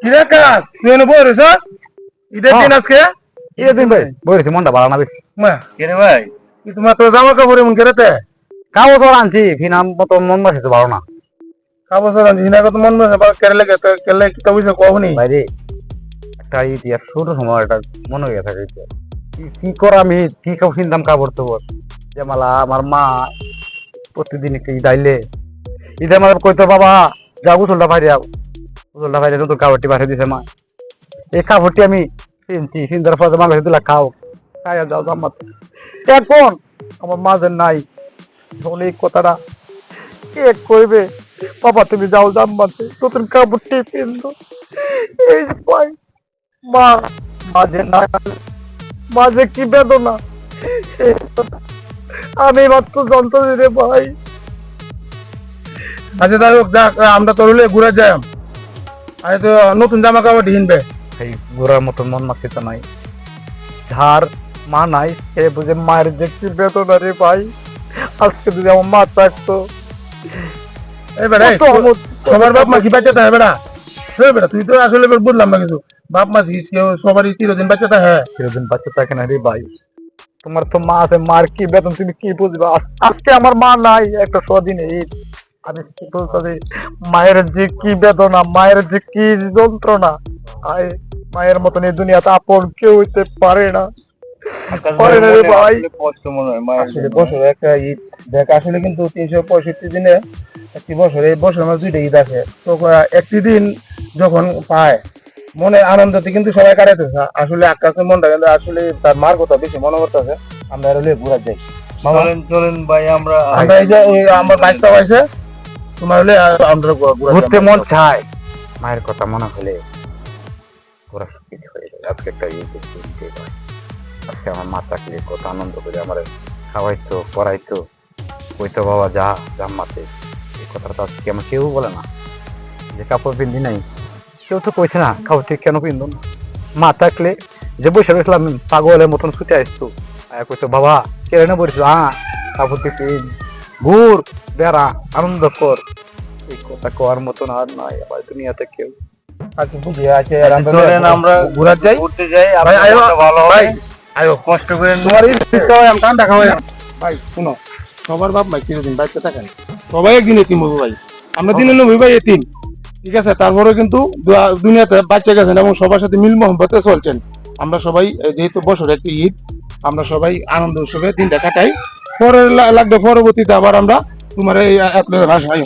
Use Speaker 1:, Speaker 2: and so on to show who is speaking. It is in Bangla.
Speaker 1: কিরে কাজ তুই এনে বই রইছস ঈদের দিন আজকে
Speaker 2: ঈদের দিন ভাই বইছি মনটা ভালো না বেশি
Speaker 1: মা কিরে ভাই কি তোমার তো জামা কাপড় এমন কেরেতে
Speaker 2: কাবো তো আনছি ফিনাম মতো মন বসে তো ভালো না
Speaker 1: কাপড় সরান জিনা কত মন মনে বা কেরলে কেরলে কি তো বুঝে কহনি
Speaker 2: ভাই রে একটা ইতিহাস ছোট সময় একটা মনে হয়ে থাকে কি করা আমি কি কাপড় কিনতাম কাপড় চোপড় যে মালা আমার মা প্রতিদিন একটু ঈদ আইলে ঈদে আমার কইতো বাবা যা উচলটা বাইরে নতুন কাপড়টি পাঠিয়ে দিছে মা এই কাপড়টি আমি কিনছি কিনতে পরে মানুষ দিলা খাও খাইয়া যাও জামাত এখন আমার মাঝে নাই তখন এই কথাটা কে কইবে বাবা তুমি যাও জামাতে নতুন কাপড়টি কিনতো এই যে ভাই মা মাঝে নাই মাঝে কি বেদনা সেই কথা আমি মাত্র যন্ত্র রে ভাই
Speaker 1: আচ্ছা তাই হোক যাক আমরা তো হলে ঘুরে যাই আরে তো নতুন জামা কাপড় কিনবে
Speaker 2: এই ঘোরার মতো মন মাসিতে নাই যার মা নাই সে বুঝে মায়ের যে কি বেদনা রে ভাই আজকে যদি আমার মা থাকতো
Speaker 1: এবার সবার বাপ মা কি বাচ্চা থাকে বেড়া বেড়া তুই তো আসলে এবার বুঝলাম না কিছু বাপ মা কি সবারই চিরদিন বাচ্চা থাকে
Speaker 2: চিরদিন বাচ্চা থাকে না রে ভাই তোমার তো মা আছে মার কি বেতন তুমি কি বুঝবা আজকে আমার মা নাই একটা স্বাধীন ঈদ আমি বলতে মায়ের যে কি বেদনা মায়ের যে কি যন্ত্রণা আয় মায়ের মতন এই দুনিয়াতে আপন কেউ হইতে পারে না পারে না রে ভাই
Speaker 1: কষ্ট মনে হয় মায়ের আসলে বছর একটা ঈদ দেখ আসলে কিন্তু 365 দিনে একটি বছর এই বছর আমার দুইটা ঈদ আছে তো একটি দিন যখন পায় মনে আনন্দতে কিন্তু সবাই কাটাইতেছে আসলে আকাশের মনটা কিন্তু আসলে তার মার কথা বেশি মনে করতেছে আমরা হলে ঘুরা যাই চলেন ভাই আমরা এই যে আমার বাইকটা পাইছে তোমার হলে আমরা
Speaker 2: ঘুরতে মন চায় মায়ের কথা মনে হলে ঘোরা সত্যি হয়ে যায় আজকে একটা ঈদ আজকে আমার মা থাকলে কত আনন্দ করে আমার খাওয়াইতো পড়াইতো কইতো বাবা যা জাম্মাতে এই কথাটা তো আজকে আমার কেউ বলে না যে কাপড় পিন্ধি নাই কেউ তো কইছে না কাপড় ঠিক কেন পিন্ধো না মা থাকলে যে বসে রয়েছিলাম পাগলের মতন ছুটে আসতো কইতো বাবা কেড়ে না বলছিল হ্যাঁ কাপড় ঠিক ঘুর বেড়া আনন্দ কর এই কথা কওয়ার মতন আর নাই আবার দুনিয়াতে কেউ
Speaker 1: আচ্ছা বুঝি আছে আমরা ঘুরা যাই ঘুরতে যাই ভাই আয়ো ভালো ভাই আয়ো কষ্ট করে তোমার এই আমি কান দেখা হয় ভাই শুনো সবার বাপ মা চিরদিন বাচ্চা থাকে সবাই একদিন এতিম হবে ভাই আমরা দিনে নবী ভাই এতিম ঠিক আছে তারপরে কিন্তু দুনিয়াতে বাচ্চা গেছেন এবং সবার সাথে মিল মহব্বতে চলছেন আমরা সবাই যেহেতু বছর একটা ঈদ আমরা সবাই আনন্দ উৎসবে দিনটা কাটাই পরে লাগবে পরবর্তীতে আবার আমরা তোমার এই আপনার ভাষায়